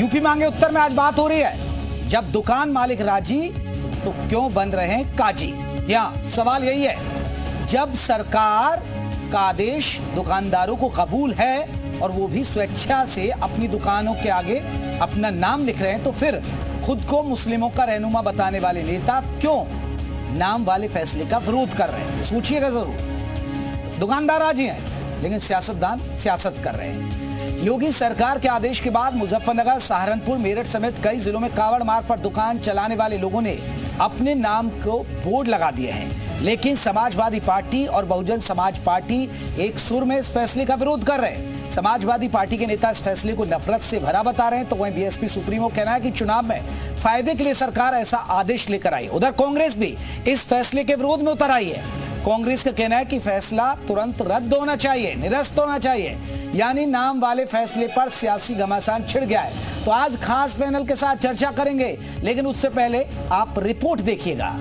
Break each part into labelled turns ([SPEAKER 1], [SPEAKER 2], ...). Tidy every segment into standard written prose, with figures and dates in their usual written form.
[SPEAKER 1] UP मांगे उत्तर में आज बात हो रही है। जब दुकान मालिक राजी तो क्यों बन रहे हैं काजी? यहां सवाल यही है, जब सरकार का आदेश दुकानदारों को कबूल है और वो भी स्वेच्छा से अपनी दुकानों के आगे अपना नाम लिख रहे हैं, तो फिर खुद को मुस्लिमों का रहनुमा बताने वाले नेता क्यों नाम वाले फैसले का विरोध कर रहे हैं? सोचिएगा जरूर। दुकानदार राजी हैं लेकिन सियासतदान सियासत कर रहे हैं। योगी सरकार के आदेश के बाद मुजफ्फरनगर, सहारनपुर, मेरठ समेत कई जिलों में कावड़ मार्ग पर दुकान चलाने वाले लोगों ने अपने नाम को बोर्ड लगा दिए हैं, लेकिन समाजवादी पार्टी और बहुजन समाज पार्टी एक सुर में इस फैसले का विरोध कर रहे हैं। समाजवादी पार्टी के नेता इस फैसले को नफरत से भरा बता रहे हैं, तो वहीं बीएसपी सुप्रीमो कहना है कि चुनाव में फायदे के लिए सरकार ऐसा आदेश लेकर आई। उधर कांग्रेस भी इस फैसले के विरोध में उतर आई है। कांग्रेस का कहना है कि फैसला तुरंत रद्द होना चाहिए, निरस्त होना चाहिए, यानी नाम वाले फैसले पर सियासी घमासान छिड़ गया है। तो आज खास पैनल के साथ चर्चा करेंगे, लेकिन उससे पहले आप रिपोर्ट देखिएगा।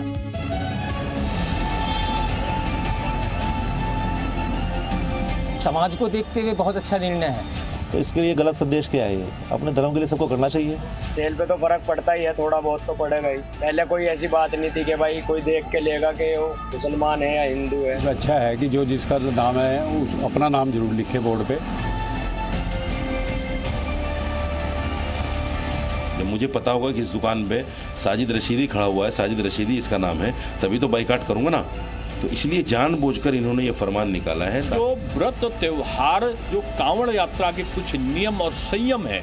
[SPEAKER 2] समाज को देखते हुए बहुत अच्छा निर्णय है।
[SPEAKER 3] तो इसके लिए गलत संदेश क्या है? अपने धर्म के लिए सबको करना चाहिए।
[SPEAKER 4] तेल पे तो फर्क पड़ता ही है, थोड़ा बहुत तो पड़ेगा ही। पहले कोई ऐसी बात नहीं थी कि भाई कोई देख के लेगा कि वो मुसलमान है या हिंदू है।
[SPEAKER 5] अच्छा है कि जो जिसका नाम है उस अपना नाम जरूर लिखे बोर्ड पे।
[SPEAKER 3] जब मुझे पता होगा कि इस दुकान पे साजिद रशीदी खड़ा हुआ है, साजिद रशीदी इसका नाम है, तभी तो बाइकाट करूंगा ना। तो इसलिए जानबूझकर इन्होंने ये फरमान निकाला है।
[SPEAKER 6] जो व्रत त्योहार, जो कांवड़ यात्रा के कुछ नियम और संयम है,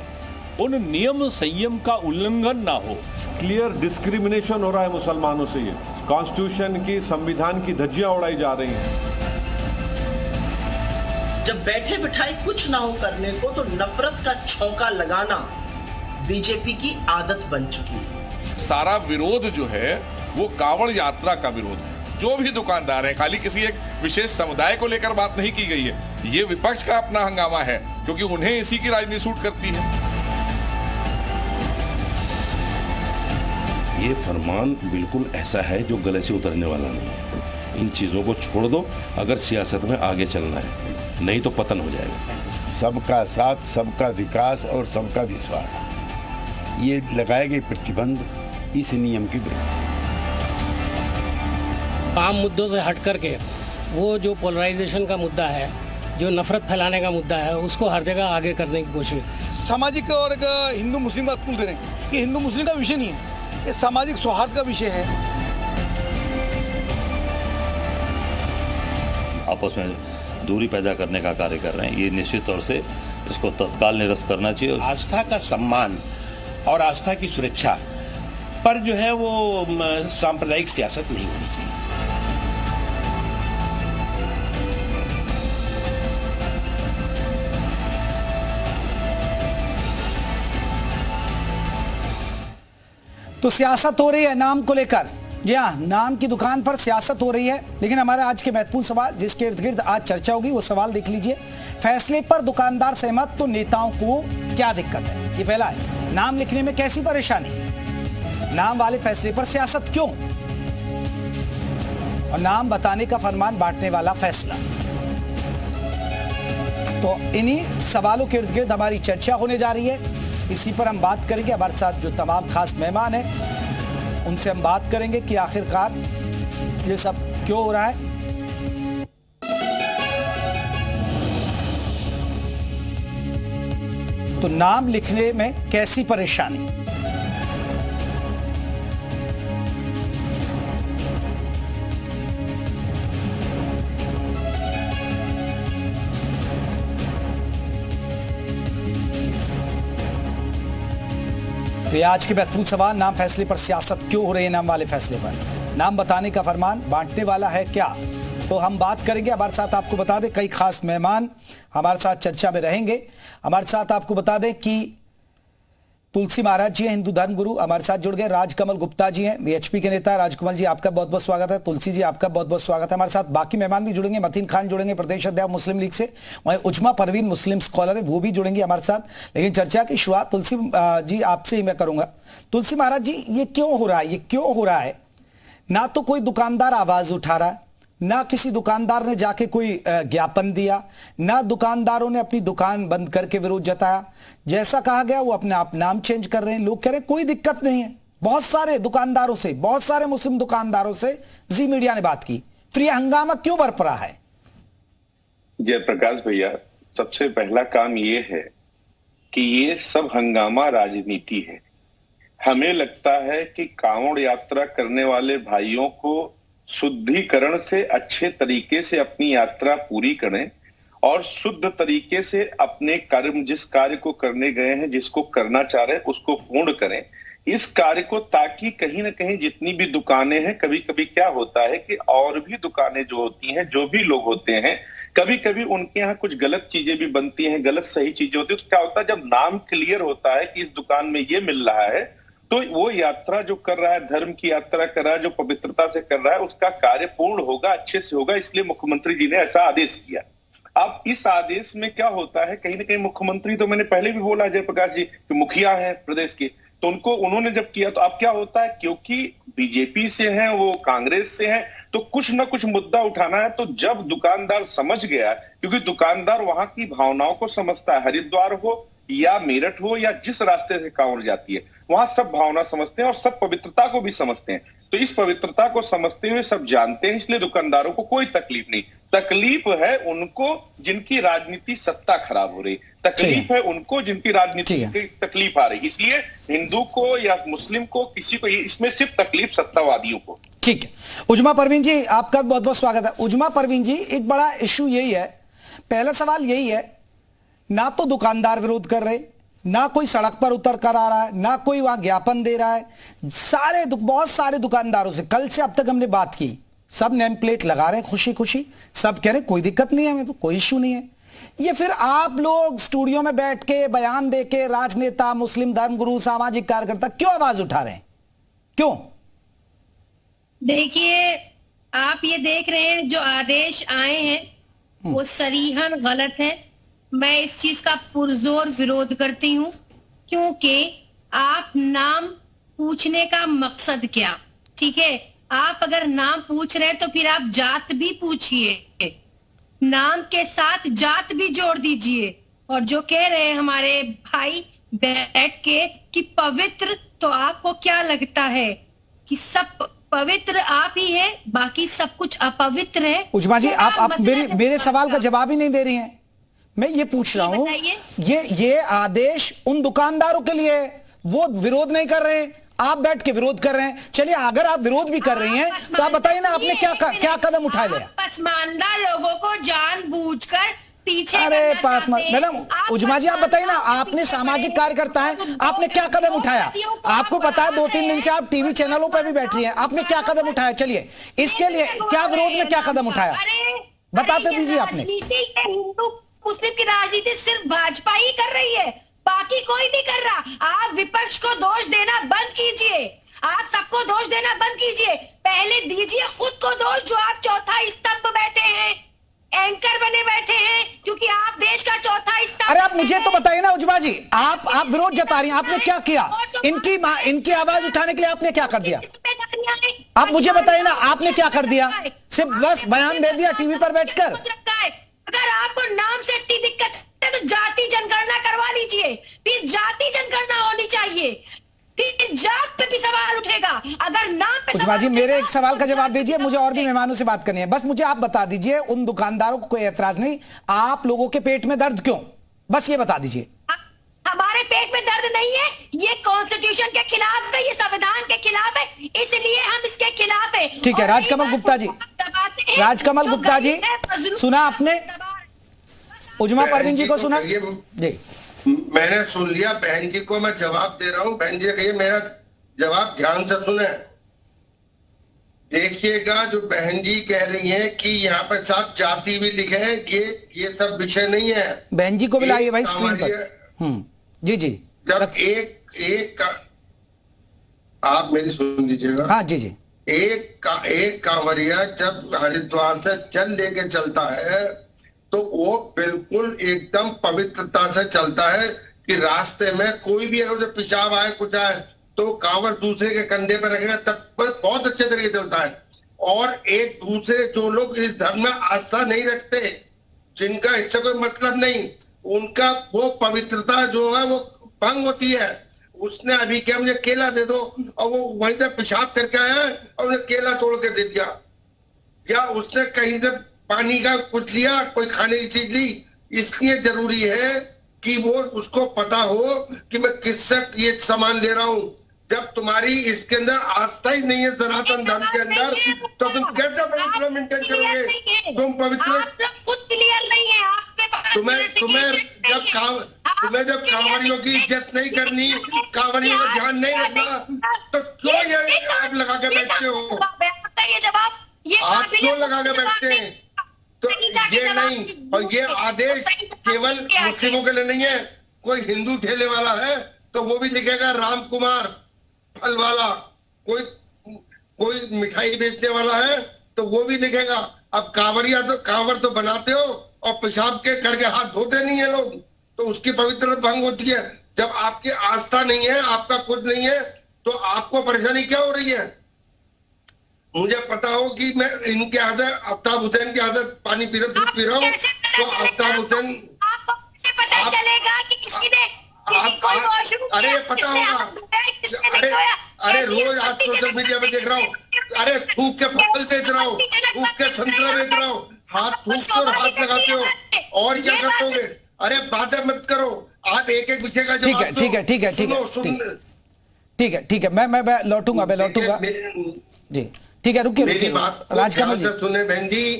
[SPEAKER 6] उन नियम संयम का उल्लंघन ना हो।
[SPEAKER 7] क्लियर डिस्क्रिमिनेशन हो रहा है मुसलमानों से। ये कॉन्स्टिट्यूशन की, संविधान की धज्जियां उड़ाई जा रही हैं।
[SPEAKER 8] जब बैठे बिठाए कुछ ना हो करने को, तो नफरत का छौंका लगाना बीजेपी की आदत बन चुकी है।
[SPEAKER 9] सारा विरोध जो है वो कांवड़ यात्रा का विरोध है। जो भी दुकानदार है, खाली किसी एक विशेष समुदाय को लेकर बात नहीं की गई है। ये विपक्ष का अपना हंगामा है, क्योंकि उन्हें इसी की राजनीति सूट करती है।
[SPEAKER 3] ये फरमान बिल्कुल ऐसा है जो गले से उतरने वाला नहीं है। इन चीजों को छोड़ दो अगर सियासत में आगे चलना है, नहीं तो पतन हो जाएगा।
[SPEAKER 5] सबका साथ, सबका विकास और सबका विश्वास, ये लगाए गए प्रतिबंध इस नियम के विरुद्ध।
[SPEAKER 10] आम मुद्दों से हट करके वो जो पोलराइजेशन का मुद्दा है, जो नफरत फैलाने का मुद्दा है, उसको हर जगह आगे करने की कोशिश।
[SPEAKER 11] सामाजिक और हिंदू मुस्लिम का तुल रहे हैं, ये हिंदू मुस्लिम का विषय नहीं है, ये सामाजिक सौहार्द का विषय है।
[SPEAKER 12] आपस में दूरी पैदा करने का कार्य कर रहे हैं। ये निश्चित तौर से इसको तत्काल निरस्त करना चाहिए।
[SPEAKER 13] आस्था का सम्मान और आस्था की सुरक्षा पर जो है वो सांप्रदायिक सियासत नहीं होनी चाहिए।
[SPEAKER 1] तो सियासत हो रही है नाम को लेकर। जी हाँ, नाम की दुकान पर सियासत हो रही है, लेकिन हमारा आज के महत्वपूर्ण सवाल जिसके इर्द गिर्द आज चर्चा होगी, वो सवाल देख लीजिए। फैसले पर दुकानदार सहमत तो नेताओं को क्या दिक्कत है? ये पहला है। नाम लिखने में कैसी परेशानी? नाम वाले फैसले पर सियासत क्यों? और नाम बताने का फरमान बांटने वाला फैसला। तो इन्हीं सवालों के इर्द गिर्द हमारी चर्चा होने जा रही है। इसी पर हम बात करेंगे। हमारे साथ जो तमाम खास मेहमान हैं उनसे हम बात करेंगे कि आखिरकार ये सब क्यों हो रहा है। तो नाम लिखने में कैसी परेशानी? तो ये आज के महत्वपूर्ण सवाल। नाम फैसले पर सियासत क्यों हो रही है? नाम वाले फैसले पर नाम बताने का फरमान बांटने वाला है क्या? तो हम बात करेंगे। हमारे साथ आपको बता दें कई खास मेहमान हमारे साथ चर्चा में रहेंगे। हमारे साथ आपको बता दें कि तुलसी महाराज जी हैं, हिंदू धर्म गुरु, हमारे साथ जुड़ गए। राजकमल गुप्ता जी हैं, बीएचपी के नेता। राजकमल जी आपका बहुत बहुत स्वागत है। तुलसी जी आपका बहुत बहुत स्वागत है। हमारे साथ बाकी मेहमान भी जुड़ेंगे। मतीन खान जुड़ेंगे, प्रदेश अध्यक्ष मुस्लिम लीग से। वहीं उजमा परवीन मुस्लिम स्कॉलर है, वो भी जुड़ेंगे हमारे साथ। लेकिन चर्चा की शुरुआत तुलसी जी आपसे ही मैं करूंगा। तुलसी महाराज जी, ये क्यों हो रहा है? ये क्यों हो रहा है? ना तो कोई दुकानदार आवाज उठा रहा है, ना किसी दुकानदार ने जाके कोई ज्ञापन दिया, ना दुकानदारों ने अपनी दुकान बंद करके विरोध जताया। जैसा कहा गया वो अपने आप नाम चेंज कर रहे हैं। लोग कह रहे हैं कोई दिक्कत नहीं है। बहुत सारे दुकानदारों से, बहुत सारे मुस्लिम दुकानदारों से जी मीडिया ने बात की। फिर यह हंगामा क्यों बरप रहा है?
[SPEAKER 14] जयप्रकाश भैया, सबसे पहला काम ये है कि ये सब हंगामा राजनीति है। हमें लगता है कि कांवड़ यात्रा करने वाले भाइयों को शुद्धिकरण से अच्छे तरीके से अपनी यात्रा पूरी करें और शुद्ध तरीके से अपने कर्म, जिस कार्य को करने गए हैं, जिसको करना चाह रहे हैं, उसको पूर्ण करें इस कार्य को, ताकि कहीं ना कहीं जितनी भी दुकानें हैं, कभी कभी क्या होता है कि और भी दुकानें जो होती हैं, जो भी लोग होते हैं, कभी कभी उनके यहाँ कुछ गलत चीजें भी बनती हैं, गलत सही चीजें होती है। तो क्या होता है, जब नाम क्लियर होता है कि इस दुकान में ये मिल रहा है, तो वो यात्रा जो कर रहा है, धर्म की यात्रा कर रहा है, जो पवित्रता से कर रहा है, उसका कार्य पूर्ण होगा, अच्छे से होगा। इसलिए मुख्यमंत्री जी ने ऐसा आदेश किया। अब इस आदेश में क्या होता है, कहीं ना कहीं मुख्यमंत्री, तो मैंने पहले भी बोला जयप्रकाश जी, कि मुखिया है प्रदेश के, तो उन्होंने जब किया, तो अब क्या होता है, क्योंकि बीजेपी से हैं, वो कांग्रेस से हैं, तो कुछ ना कुछ मुद्दा उठाना है। तो जब दुकानदार समझ गया, क्योंकि दुकानदार वहां की भावनाओं को समझता है, हरिद्वार हो या मेरठ हो या जिस रास्ते से कांवड़ जाती है, वहां सब भावना समझते हैं और सब पवित्रता को भी समझते हैं। तो इस पवित्रता को समझते हुए सब जानते हैं, इसलिए दुकानदारों को कोई तकलीफ नहीं। तकलीफ है उनको जिनकी राजनीति सत्ता खराब हो रही, तकलीफ है उनको जिनकी राजनीति की तकलीफ आ रही। इसलिए हिंदू को या मुस्लिम को, किसी को, इसमें सिर्फ तकलीफ सत्तावादियों को।
[SPEAKER 1] ठीक है, उजमा परवीन जी आपका बहुत बहुत स्वागत है। उजमा परवीन जी, एक बड़ा इश्यू यही है, पहला सवाल यही है, ना तो दुकानदार विरोध कर रहे, ना कोई सड़क पर उतर कर आ रहा है, ना कोई वहां ज्ञापन दे रहा है। बहुत सारे दुकानदारों से कल से अब तक हमने बात की, सब नेम प्लेट लगा रहे हैं खुशी खुशी, सब कह रहे हैं कोई दिक्कत नहीं है, हमें तो कोई इश्यू नहीं है। ये फिर आप लोग स्टूडियो में बैठ के बयान दे के राजनेता, मुस्लिम धर्मगुरु, सामाजिक कार्यकर्ता क्यों आवाज उठा रहे हैं, क्यों?
[SPEAKER 15] देखिए, आप ये देख रहे हैं जो आदेश आए हैं वो सरीहन गलत है। मैं इस चीज का पुरजोर विरोध करती हूँ, क्योंकि आप नाम पूछने का मकसद क्या, ठीक है, आप अगर नाम पूछ रहे हैं तो फिर आप जात भी पूछिए, नाम के साथ जात भी जोड़ दीजिए। और जो कह रहे हैं हमारे भाई बैठ के कि पवित्र, तो आपको क्या लगता है कि सब पवित्र आप ही है, बाकी सब कुछ अपवित्र है?
[SPEAKER 1] उजमा जी, आप मेरे सवाल का जवाब ही नहीं दे रही हैं। मैं ये पूछ रहा हूं, ये आदेश उन दुकानदारों के लिए है, वो विरोध नहीं कर रहे हैं, आप बैठ के विरोध कर रहे हैं। चलिए, अगर आप विरोध भी कर रही हैं तो आप बताइए ना, आपने क्या कदम उठाए लिया?
[SPEAKER 15] पसमानदा लोगों को जानबूझकर पीछे,
[SPEAKER 1] अरे मैडम उजमा जी, आप बताइए ना, आपने सामाजिक कार्यकर्ता है, आपने क्या कदम उठाया? आपको पता है 2-3 दिन से आप टीवी चैनलों पर भी बैठ रही हैं, आपने क्या कदम उठाया? चलिए, इसके लिए क्या विरोध में क्या कदम उठाया, बताते दीजिए आपने।
[SPEAKER 15] हिंदू मुस्लिम की राजनीति सिर्फ भाजपा ही कर रही है, बाकी कोई नहीं कर रहा। आप विपक्ष को दोष देना बंद कीजिए, आप सबको दोष देना बंद कीजिए, पहले दीजिए खुद को दोष, जो आप चौथा स्तंभ बैठे हैं, एंकर बने बैठे हैं, क्योंकि आप देश का चौथा स्तंभ।
[SPEAKER 1] अरे आप मुझे तो बताइए ना उजमा जी, आप विरोध जता रही हैं, आपने क्या किया? इनकी आवाज उठाने के लिए आपने क्या कर दिया? आप मुझे बताइए ना, आपने क्या कर दिया? सिर्फ बस बयान दे दिया टीवी पर बैठकर?
[SPEAKER 15] अगर आपको नाम से इतनी दिक्कत है तो जाति जनगणना करवा लीजिए, फिर जाति जनगणना होनी चाहिए, फिर जात पे भी सवाल उठेगा। अगर नाम पे
[SPEAKER 1] उजमा जी, मेरे एक सवाल का जवाब दीजिए, मुझे और भी मेहमानों से बात करनी है। बस मुझे आप बता दीजिए, उन दुकानदारों को कोई ऐतराज नहीं, आप लोगों के पेट में दर्द क्यों, बस ये बता दीजिए।
[SPEAKER 15] हमारे पेट में दर्द नहीं है, ये कॉन्स्टिट्यूशन के खिलाफ है, ये संविधान के खिलाफ है, इसलिए हम इसके खिलाफ है।
[SPEAKER 1] ठीक है, राजकमल गुप्ता जी, राजकमल गुप्ता जी, सुना आपने? उजमा परवीन जी को सुना जी?
[SPEAKER 16] मैंने सुन लिया, बहन जी को मैं जवाब दे रहा हूं। बहन जी कहिए मेरा जवाब ध्यान से सुने। देखिएगा, जो बहन जी कह रही हैं कि यहाँ पर साथ जाति भी लिखे हैं, ये सब विषय नहीं है।
[SPEAKER 1] बहन जी को भी लाइए भाई स्क्रीन पर। जी जी,
[SPEAKER 16] जब एक आप मेरी सुन लीजिएगा।
[SPEAKER 1] हाँ जी जी।
[SPEAKER 16] एक कांवरिया जब हरिद्वार से जल लेके चलता है तो वो बिल्कुल एकदम पवित्रता से चलता है कि रास्ते में कोई भी अगर पेशाब आए कुछ आए तो कांवर दूसरे के कंधे पर रखेगा, तब बहुत अच्छे तरीके चलता है। और एक दूसरे जो लोग इस धर्म में आस्था नहीं रखते, जिनका इससे कोई मतलब नहीं, उनका वो पवित्रता जो है वो भंग होती है। उसने अभी क्या मुझे केला दे दो, और वो वहीं से पेशाब करके आया और उन्हें केला तोड़ के दे दिया, या उसने कहीं से पानी का कुछ लिया, कोई खाने की चीज ली। इसलिए जरूरी है कि वो उसको पता हो कि मैं किससे ये सामान ले रहा हूं। जब तुम्हारी इसके अंदर आस्था ही नहीं है सनातन धर्म के अंदर, तो तुम कैसे पवित्र मेंटेन करोगे? तुम पवित्र
[SPEAKER 15] खुद क्लियर नहीं है आपके पास।
[SPEAKER 16] तुम्हें जब कांवरियों की इज्जत नहीं करनी, कांवरियों का ध्यान नहीं रखना, तो क्यों ये आप लगा के बैठते हो? आप क्यों लगा के बैठते हैं? तो ये नहीं, और ये आदेश केवल मुस्लिमों के लिए नहीं है। कोई हिंदू ठेले वाला है तो वो भी लिखेगा राम कुमार फल वाला, कोई मिठाई बेचने वाला है तो वो भी लिखेगा। अब कांवरिया तो कांवर तो बनाते हो और पेशाब के करके हाथ धोते नहीं है लोग, तो उसकी पवित्रता भंग होती है। जब आपकी आस्था नहीं है, आपका कुछ नहीं है, तो आपको परेशानी क्या हो रही है? मुझे पता हो कि मैं इनके आदत आफ्ताब हुसैन की आदत पानी पी रहा, दूध पी रहा हूँ, तो आफ्ताब हुसैन
[SPEAKER 15] पता चलेगा कि किसी ने
[SPEAKER 16] अरे पता होगा, अरे रोज आज सोशल मीडिया में देख रहा हूँ, अरे थूक के फल बेच रहा हूँ, थूक के संतरा बेच रहा हूँ, हाथ थूक कर हाथ लगाते हो, और क्या करते? अरे बातें मत करो, आप एक एक विषय का जवाब दो।
[SPEAKER 1] ठीक है, मैं लौटूंगा जी। ठीक है, रुकिए
[SPEAKER 16] राजकमल जी सुने बहन जी,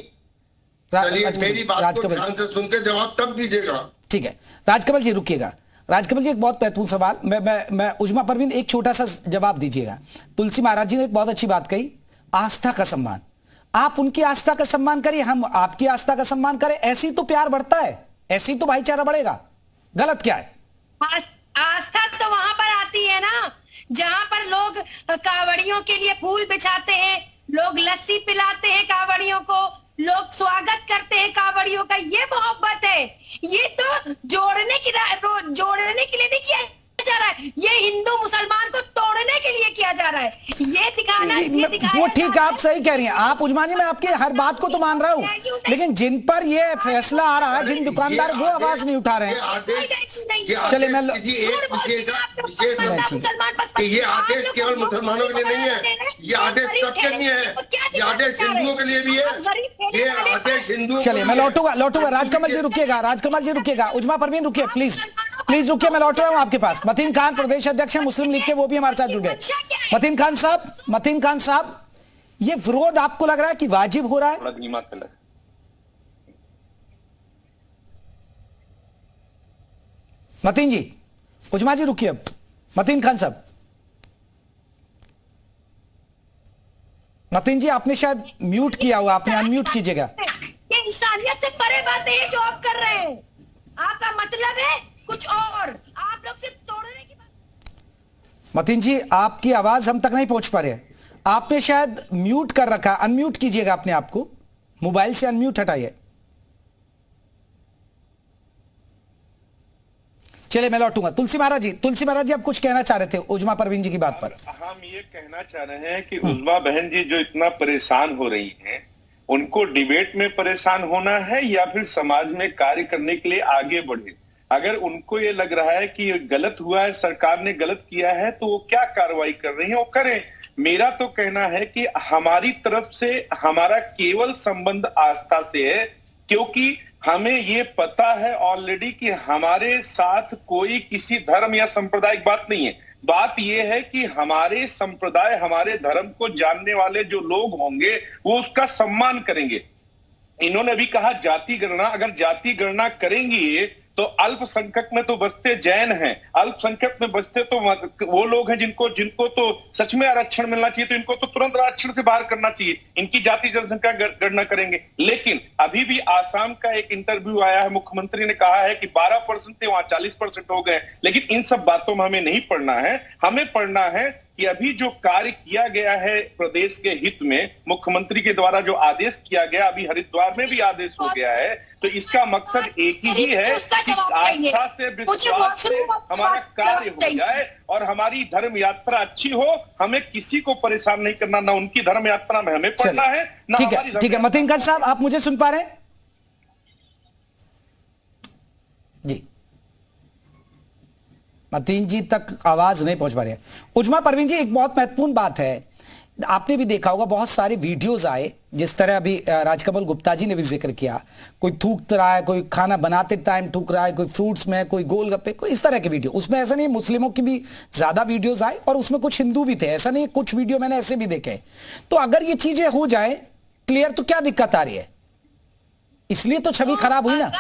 [SPEAKER 16] चलिए मेरी बात को ध्यान से सुन के जवाब तब दीजिएगा।
[SPEAKER 1] ठीक है राजकमल जी, रुकिएगा। राजकमल जी एक बहुत महत्वपूर्ण सवाल, मैं उजमा परवीन एक छोटा सा जवाब दीजिएगा। तुलसी महाराज जी ने एक बहुत अच्छी बात कही, आस्था का सम्मान। आप उनकी आस्था का सम्मान करिए, हम आपकी आस्था का सम्मान करें, ऐसे ही तो प्यार बढ़ता है, ऐसे ही तो भाईचारा बढ़ेगा। गलत क्या है?
[SPEAKER 15] आस्था तो वहां पर आती है ना जहां पर लोग कावड़ियों के लिए फूल बिछाते हैं, लोग लस्सी पिलाते हैं कावड़ियों को, लोग स्वागत करते हैं कावड़ियों का। ये मोहब्बत है, ये तो जोड़ने के लिए नहीं किया जा रहा है, ये हिंदू मुसलमान को तोड़ने के लिए किया जा रहा है। ये दिखाना
[SPEAKER 1] वो ठीक है, आप सही कह रही हैं। आप उजमा जी, मैं आपकी हर बात को तो मान रहा हूं, लेकिन जिन पर ये फैसला आ रहा है, जिन दुकानदार वो आवाज नहीं उठा रहे हैं। चलिए मैं
[SPEAKER 16] ये आदेश केवल मुसलमानों के लिए नहीं है, ये आदेश सबके लिए है, ये आदेश हिंदुओं के लिए भी है, ये आदेश हिंदुओं।
[SPEAKER 1] चलिए मैं लौटूंगा। राजकमल जी रुकिएगा, उजमा परवीन रुकिए, प्लीज रुकिए, मैं लौट रहा हूं आपके पास। मतीन खान प्रदेश अध्यक्ष है मुस्लिम लीग के, वो भी हमारे साथ जुड़ गए। मतीन खान साहब, ये विरोध आपको लग रहा है कि वाजिब हो रहा है? मतीन जी, उजमा जी रुकिए। मतीन खान साहब, मतीन जी आपने शायद म्यूट किया हुआ, आपने अनम्यूट कीजिएगा।
[SPEAKER 15] ये इंसानियत से परे बातें हैं जो आप कर रहे हैं, आपका मतलब है कुछ और, आप लोग सिर्फ तोड़ने की बात।
[SPEAKER 1] मतीन जी आपकी आवाज हम तक नहीं पहुंच पा रहे, आपने शायद म्यूट कर रखा, अनम्यूट कीजिएगा अपने आप को, मोबाइल से अनम्यूट हटाइए। चलिए मैं लौटूंगा। तुलसी महाराज जी आप कुछ कहना चाह रहे थे उजमा परवीन जी की बात पर।
[SPEAKER 14] हम ये कहना चाह रहे हैं कि उजमा बहन जी जो इतना परेशान हो रही हैं, उनको डिबेट में परेशान होना है या फिर समाज में कार्य करने के लिए आगे बढ़े? अगर उनको ये लग रहा है कि गलत हुआ है, सरकार ने गलत किया है, तो वो क्या कार्रवाई कर रही है वो करें। मेरा तो कहना है कि हमारी तरफ से हमारा केवल संबंध आस्था से है, क्योंकि हमें ये पता है ऑलरेडी कि हमारे साथ कोई किसी धर्म या सांप्रदायिक बात नहीं है। बात यह है कि हमारे संप्रदाय, हमारे धर्म को जानने वाले जो लोग होंगे वो उसका सम्मान करेंगे। इन्होंने भी कहा जाति गणना, अगर जाति गणना करेंगी तो अल्पसंख्यक में तो बसते जैन हैं, अल्पसंख्यक में बसते तो वो लोग हैं जिनको तो सच में आरक्षण मिलना चाहिए, तो इनको तो तुरंत आरक्षण से बाहर करना चाहिए। इनकी जाति जनसंख्या गणना करेंगे। लेकिन अभी भी आसाम का एक इंटरव्यू आया है, मुख्यमंत्री ने कहा है कि 12% थे, वहां 40% हो गए। लेकिन इन सब बातों में हमें नहीं पढ़ना है, हमें पढ़ना है कि अभी जो कार्य किया गया है प्रदेश के हित में, मुख्यमंत्री के द्वारा जो आदेश किया गया, अभी हरिद्वार में भी आदेश हो गया है, तो इसका मकसद एक ही है कि आस्था से, विश्वास से हमारा कार्य हो जाए और हमारी धर्म यात्रा अच्छी हो। हमें किसी को परेशान नहीं करना, ना उनकी धर्म यात्रा में हमें पढ़ना है, ना हमारी।
[SPEAKER 1] ठीक है मतीन खान साहब, आप मुझे सुन पा रहे हैं जी? मतीन जी तक आवाज नहीं पहुंच पा रही है। उजमा परवीन जी, एक बहुत महत्वपूर्ण बात है, आपने भी देखा होगा बहुत सारे वीडियोस आए, जिस तरह अभी राजकमल गुप्ता जी ने भी जिक्र किया, कोई थूक रहा है, कोई खाना बनाते टाइम थूक रहा है, कोई फ्रूट्स में, कोई गोलगप्पे, कोई इस तरह के वीडियो। उसमें ऐसा नहीं, मुस्लिमों की भी ज्यादा वीडियोस आए और उसमें कुछ हिंदू भी थे, ऐसा नहीं, कुछ वीडियो मैंने ऐसे भी देखे। तो अगर ये चीजें हो जाए क्लियर तो क्या दिक्कत आ रही है? इसलिए तो छवि खराब हुई ना।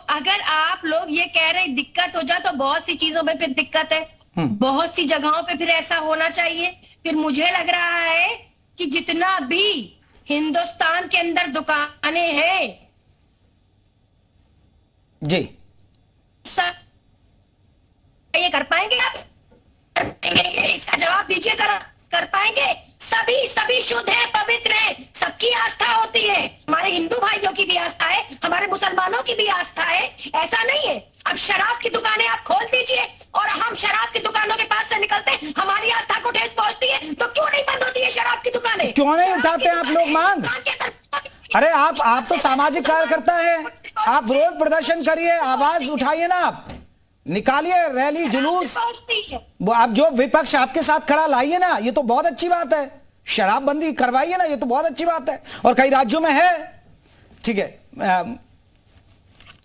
[SPEAKER 15] अगर आप लोग ये कह रहे दिक्कत हो जाए, तो बहुत सी चीजों में फिर दिक्कत है, बहुत सी जगहों पे फिर ऐसा होना चाहिए। फिर मुझे लग रहा है कि जितना भी हिंदुस्तान के अंदर दुकानें हैं
[SPEAKER 1] जी,
[SPEAKER 15] ये कर पाएंगे आप? इसका जवाब दीजिए जरा, कर पाएंगे? सभी शुद्ध है, पवित्र है, सबकी आस्था होती है। हमारे हिंदू भाइयों की भी आस्था है, हमारे मुसलमानों की भी आस्था है, ऐसा नहीं है। अब शराब की दुकानें आप खोल दीजिए और हम शराब की दुकानों के पास से निकलते हैं, हमारी आस्था को ठेस पहुंचती है, तो क्यों नहीं बंद होती है शराब की दुकानें?
[SPEAKER 1] क्यों नहीं उठाते आप लोग मांग? अरे आप तो सामाजिक कार्यकर्ता है, आप विरोध प्रदर्शन करिए, आवाज उठाइए ना, आप निकालिए रैली जुलूस, आप जो विपक्ष आपके साथ खड़ा लाइए ना, ये तो बहुत अच्छी बात है। शराबबंदी करवाइए ना, ये तो बहुत अच्छी बात है, और कई राज्यों में है। ठीक है,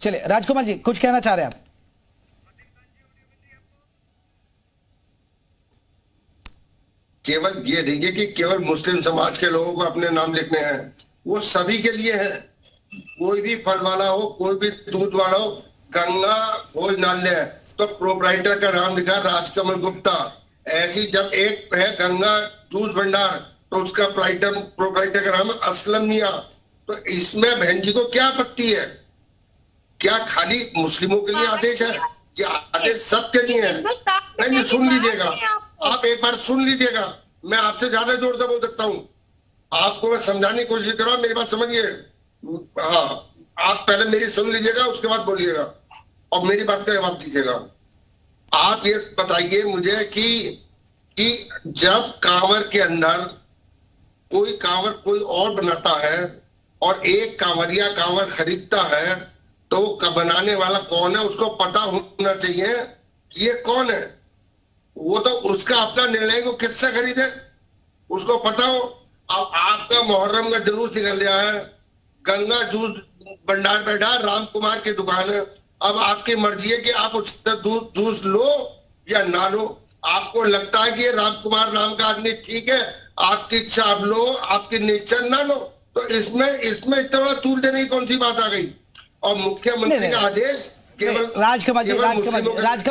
[SPEAKER 1] चलिए राजकुमार जी कुछ कहना चाह रहे हैं आप?
[SPEAKER 16] केवल ये नहीं है कि केवल मुस्लिम समाज के लोगों को अपने नाम लिखने हैं, वो सभी के लिए है। कोई भी फल वाला हो, कोई भी दूध वाला हो, गंगा भोजनालय है तो प्रोप्राइटर का नाम लिखा राजकमल गुप्ता। ऐसी जब एक है गंगा जूस भंडार तो उसका प्रोप्राइटर का नाम असलम मिया। तो इसमें बहन जी को क्या आपत्ति है? क्या खाली मुस्लिमों के लिए आदेश है? क्या आदेश सबके लिए है? बहन जी सुन लीजिएगा, आप एक बार सुन लीजिएगा, मैं आपसे ज्यादा जोर से बोल सकता हूँ, आपको मैं समझाने की कोशिश कर रहा हूँ, मेरी बात समझिए। हाँ, आप पहले मेरी सुन लीजिएगा, उसके बाद बोलिएगा और मेरी बात का जवाब दीजिएगा। आप ये बताइए मुझे कि जब कांवर के अंदर कोई कांवर कोई और बनाता है और एक कांवरिया कांवर खरीदता है, तो वो बनाने वाला कौन है उसको पता होना चाहिए कि ये कौन है। वो तो उसका अपना निर्णय को किससे खरीदे उसको पता हो। अब आपका मुहर्रम का जुलूस निकल गया है, गंगा जूस भंडार बैठा, राम कुमार की दुकान है, अब आपकी मर्जी है कि आप उससे जूस लो या ना लो। आपको लगता है कि राम कुमार नाम का आदमी ठीक है, आपकी इच्छा आप लो, आपकी नेचर ना लो, तो इसमें इतना बड़ा तूल देने की कौन सी बात आ गई? और मुख्यमंत्री का आदेश
[SPEAKER 1] राजकमल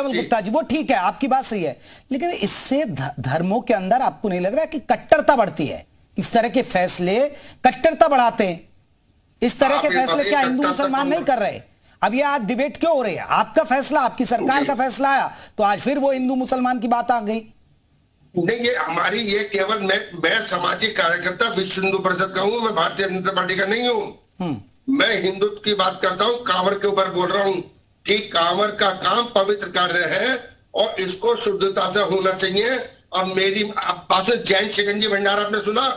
[SPEAKER 1] गुप्ता जी, वो ठीक है, आपकी बात सही है, लेकिन इससे धर्मों के अंदर आपको नहीं लग रहा कि कट्टरता बढ़ती है? इस तरह के फैसले कट्टरता बढ़ाते हैं। इस तरह के फैसले क्या हिंदू मुसलमान नहीं कर रहे? अब ये आज डिबेट क्यों हो रही है? आपका फैसला, आपकी सरकार का फैसला आया तो आज फिर वो हिंदू मुसलमान की बात आ गई।
[SPEAKER 16] नहीं, ये हमारी ये केवल मैं सामाजिक कार्यकर्ता विश्व हिंदू परिषद का हूँ, मैं भारतीय जनता पार्टी का नहीं हूँ। मैं हिंदुत्व की बात करता हूँ, कांवर के ऊपर बोल रहा हूँ कि कांवर का काम पवित्र कार्य है और इसको शुद्धता से होना चाहिए। और मेरी बात, जैन शिकंजी भंडार आपने सुना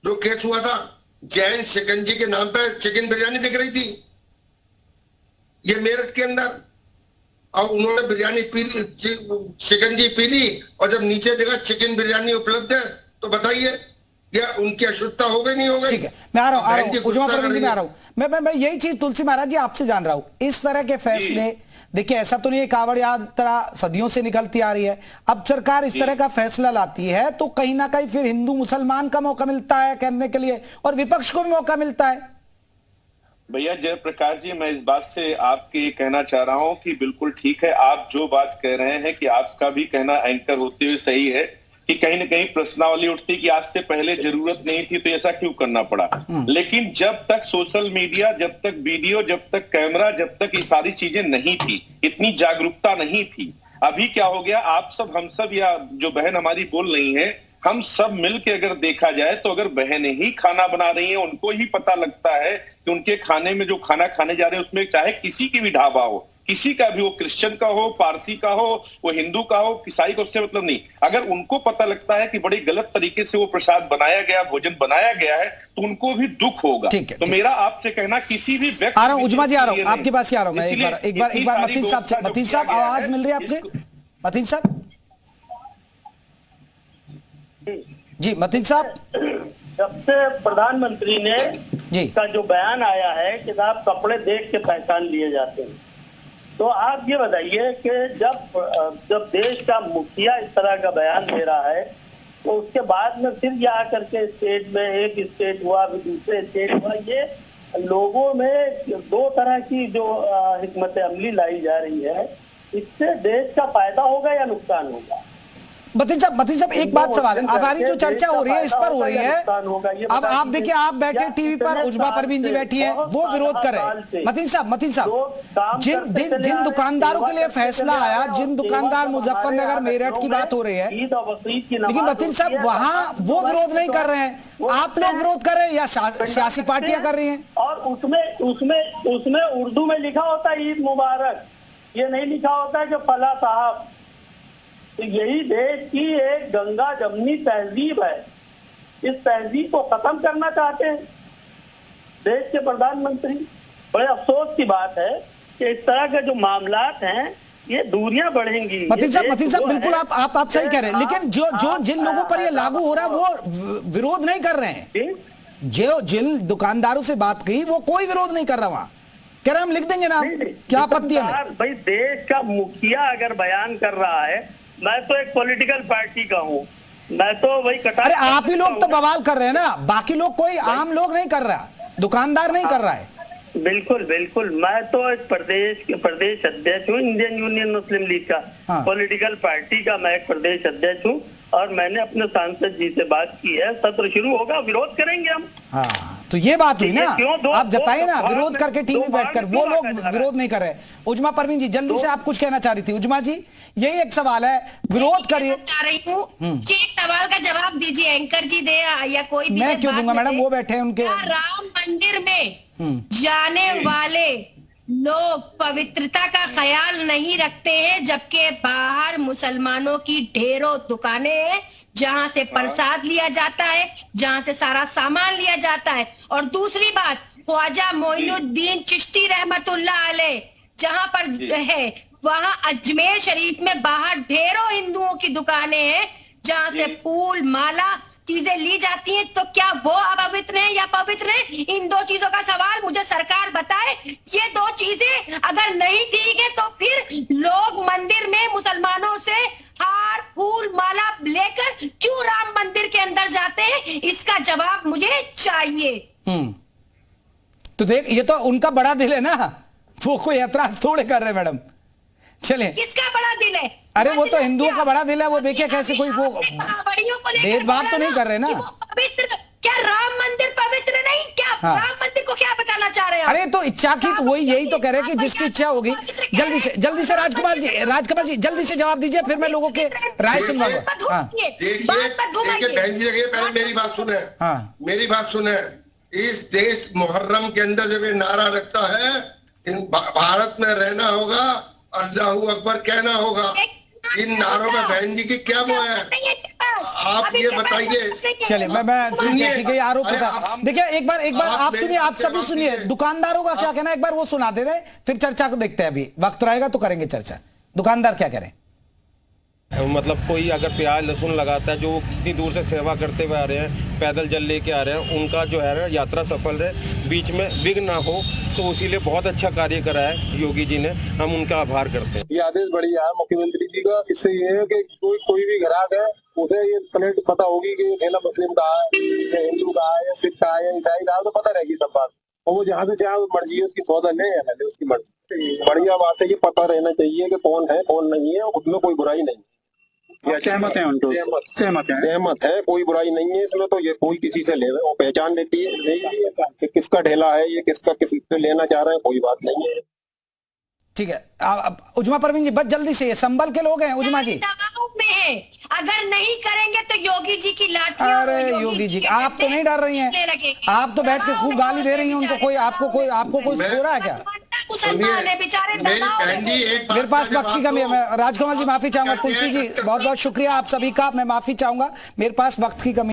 [SPEAKER 16] जो केस हुआ था? जैन शिकंजी के नाम पर चिकन बिरयानी बिक रही थी ये मेरठ के अंदर, और उन्होंने बिरयानी पी ली, शिकंजी पी ली, और जब नीचे देखा चिकन बिरयानी उपलब्ध है तो बताइए क्या उनकी अशुद्धता हो गई नहीं हो गई?
[SPEAKER 1] ठीक है, मैं आ रहा हूँ उजमा परवीन जी, मैं आ रहा हूँ। मैं यही चीज तुलसी महाराज जी आपसे जान रहा हूँ, इस तरह के फैसले, देखिए ऐसा तो नहीं है कांवड़ यात्रा सदियों से निकलती आ रही है, अब सरकार इस तरह का फैसला लाती है तो कहीं ना कहीं फिर हिंदू मुसलमान का मौका मिलता है करने के लिए और विपक्ष को भी मौका मिलता है।
[SPEAKER 14] भैया जयप्रकाश जी, मैं इस बात से आपके ये कहना चाह रहा हूं कि बिल्कुल ठीक है, आप जो बात कह रहे हैं कि आपका भी कहना एंकर होते हुए सही है कि कहीं ना कहीं प्रश्नावली उठती कि आज से पहले जरूरत नहीं थी तो ऐसा क्यों करना पड़ा। लेकिन जब तक सोशल मीडिया, जब तक वीडियो, जब तक कैमरा, जब तक ये सारी चीजें नहीं थी, इतनी जागरूकता नहीं थी, अभी क्या हो गया, आप सब, हम सब, या जो बहन हमारी बोल रही हैं, हम सब मिल के अगर देखा जाए तो अगर बहनें ही खाना बना रही हैं, उनको ही पता लगता है कि उनके खाने में जो खाना खाने जा रहे हैं उसमें चाहे किसी की भी ढाबा हो, किसी का भी हो, क्रिश्चियन का हो, पारसी का हो, वो हिंदू का हो, ईसाई का, उससे मतलब नहीं, अगर उनको पता लगता है कि बड़ी गलत तरीके से वो प्रसाद बनाया गया, भोजन बनाया गया है, तो उनको भी दुख होगा। तो मेरा आपसे कहना, किसी भी व्यक्ति,
[SPEAKER 1] आ रहा हूं उजमा जी, आ रहा हूं आपके पास ही आ रहा हूं मैं, एक बार मतीन साहब से, मतीन साहब आवाज मिल रही है आपके? मतीन साहब जी, मतीन साहब,
[SPEAKER 17] जब से प्रधानमंत्री ने
[SPEAKER 1] जी
[SPEAKER 17] का जो बयान आया है कि साहब कपड़े देख के पहचान लिए जाते हैं, तो आप ये बताइए कि जब देश का मुखिया इस तरह का बयान दे रहा है, तो उसके बाद में फिर ये आकर के स्टेट में, एक स्टेट हुआ फिर दूसरे स्टेट हुआ, ये लोगों में दो तरह की जो हिकमत अमली लाई जा रही है, इससे देश का फायदा होगा या नुकसान होगा?
[SPEAKER 1] मतीन साहब एक बात सवाल है, हमारी जो चर्चा हो रही है इस पर हो रही है, अब आप देखिए, आप बैठे टीवी पर, उजमा परवीन जी बैठी है, वो विरोध कर रहे हैं। मतीन साहब जिन दुकानदारों के लिए फैसला आया, जिन दुकानदार मुजफ्फरनगर मेरठ की बात हो रही है, लेकिन मतीन साहब वहां वो विरोध नहीं कर रहे हैं, आप लोग विरोध कर रहे हैं या सियासी पार्टियां कर रही हैं?
[SPEAKER 17] और उसमें उर्दू में लिखा होता है ईद मुबारक, ये नहीं लिखा होता है कि फला साहब। तो यही देश की एक गंगा जमनी तहजीब है, इस तहजीब को खत्म करना चाहते हैं देश के प्रधानमंत्री। बड़े अफसोस की बात है कि इस तरह के जो मामलात हैं, ये दूरियां बढ़ेंगी।
[SPEAKER 1] मतीन साहब बिल्कुल आप सही कह रहे हैं, लेकिन जो जिन लोगों पर ये लागू हो रहा है वो विरोध नहीं कर रहे हैं। जो जिन दुकानदारों से बात की वो कोई विरोध नहीं कर रहा, वहां कह रहे हम लिख देंगे ना, क्या आपत्ति है?
[SPEAKER 17] भाई देश का मुखिया अगर बयान कर रहा है, मैं तो एक पॉलिटिकल पार्टी का हूँ, मैं तो वही
[SPEAKER 1] अरे आप ही लोग तो बवाल कर रहे हैं ना, बाकी लोग, कोई आम लोग नहीं कर रहा, दुकानदार नहीं कर रहा है।
[SPEAKER 17] बिल्कुल बिल्कुल, मैं तो एक प्रदेश अध्यक्ष हूँ इंडियन यूनियन मुस्लिम लीग का, पॉलिटिकल पार्टी का मैं एक प्रदेश अध्यक्ष हूँ, और मैंने अपने सांसद जी से बात की है, सत्र शुरू होगा, विरोध करेंगे हम।
[SPEAKER 1] हाँ, तो ये बात हुई ना, आप जताइए ना, विरोध करके टीवी बैठकर, वो लोग विरोध नहीं कर रहे। उजमा परवीन जी, जल्दी से आप कुछ कहना चाह रही थी। उजमा जी, यही एक सवाल है, विरोध करिए।
[SPEAKER 15] जी, एक सवाल का जवाब दीजिए, एंकर जी दे या कोई भी।
[SPEAKER 1] मैं क्यों दूंगा मैडम, वो बैठे हैं उनके।
[SPEAKER 15] राम मंदिर में जाने वाले लोग पवित्रता का ख्याल नहीं रखते हैं, जबकि बाहर मुसलमानों की ढेरों दुकानें हैं जहां से प्रसाद लिया जाता है, जहां से सारा सामान लिया जाता है। और दूसरी बात, ख्वाजा मोइनुद्दीन चिश्ती रहमतुल्लाह अलैह जहां पर है, वहां अजमेर शरीफ में बाहर ढेरों हिंदुओं की दुकानें हैं जहां से फूल, माला, चीजें ली जाती हैं। तो क्या वो अपवित्र है या पवित्र है? इन दो चीजों का सवाल मुझे सरकार बताए। ये दो चीजें अगर नहीं ठीक है, तो फिर लोग मंदिर में मुसलमानों से हार, फूल, माला लेकर क्यों राम मंदिर के अंदर जाते हैं? इसका जवाब मुझे चाहिए।
[SPEAKER 1] तो देख, ये तो उनका बड़ा दिल है ना, वो कोई ऐतराज थोड़े कर रहे मैडम। चले,
[SPEAKER 15] किसका बड़ा दिल है?
[SPEAKER 1] अरे वो तो हिंदुओं का बड़ा दिल है, वो देखिए कैसे कोई वो भेदभाव तो नहीं कर रहे ना।
[SPEAKER 15] पवित्र, क्या राम मंदिर पवित्र नहीं? क्या राम मंदिर को क्या बताना चाह रहे हैं?
[SPEAKER 1] अरे तो इच्छा की, तो वही यही तो कह रहे हैं कि जिसकी इच्छा होगी। जल्दी से राजकुमार जी जल्दी से जवाब दीजिए, फिर मैं लोगों के राय सुनवाऊंगा।
[SPEAKER 16] देखिए बहन जी, पहले मेरी बात सुने। इस देश मुहर्रम के अंदर जब ये नारा लगता है, भारत में रहना होगा, अल्लाहू अकबर कहना होगा, इन नारों में बहन जी की क्या वो है, आप ये बताइए।
[SPEAKER 1] चलिए, मैं सुनिए आरोप था। देखिए, एक बार आप सुनिए, आप सभी सुनिए, दुकानदारों का क्या कहना है एक बार वो सुना दे रहे, फिर चर्चा को देखते हैं। अभी वक्त रहेगा तो करेंगे चर्चा। दुकानदार क्या कह रहे हैं?
[SPEAKER 18] मतलब कोई अगर प्याज लहसुन लगाता है, जो इतनी दूर से सेवा करते हुए आ रहे हैं, पैदल जल लेके आ रहे हैं, उनका जो है यात्रा सफल रहे, बीच में विघ्न ना हो, तो इसीलिए बहुत अच्छा कार्य करा है योगी जी ने, हम उनका आभार करते हैं।
[SPEAKER 19] ये आदेश बढ़िया है मुख्यमंत्री जी का। इससे ये है कि कोई भी ग्राहक है, उसे ये प्लेट पता होगी कि ठेला मुस्लिम का है या हिंदू का है या सिख का है या ईसाई का है, तो पता रहेगी सब बात। और वो जहाँ से चाहे मर्जी है उसकी, सौदा ले या ले, उसकी मर्जी। बढ़िया बात है, ये पता रहना चाहिए कि कौन है कौन नहीं है, उसमें कोई बुराई नहीं।
[SPEAKER 20] सहमत है उनको,
[SPEAKER 19] सहमत है, कोई बुराई नहीं है इसमें। तो ये कोई किसी से ले, वो पहचान लेती है कि किसका ढेला है, ये किसका किस से लेना चाह रहे हैं, कोई बात नहीं है।
[SPEAKER 1] ठीक है। उजमा परवीन जी बस जल्दी से, संभल के लोग हैं उजमा जी।
[SPEAKER 15] दबाव में है, अगर नहीं करेंगे तो योगी जी की लाठी।
[SPEAKER 1] अरे योगी जी आप तो नहीं डर रही हैं, आप तो बैठ के खूब गाली दे रही हैं उनको। कोई आपको कोई हो रहा है क्या? मेरे पास वक्त की कमी है। राजकुमार जी माफी चाहूंगा, तुलसी जी बहुत बहुत शुक्रिया आप सभी का, मैं माफी चाहूंगा, मेरे पास वक्त की कमी।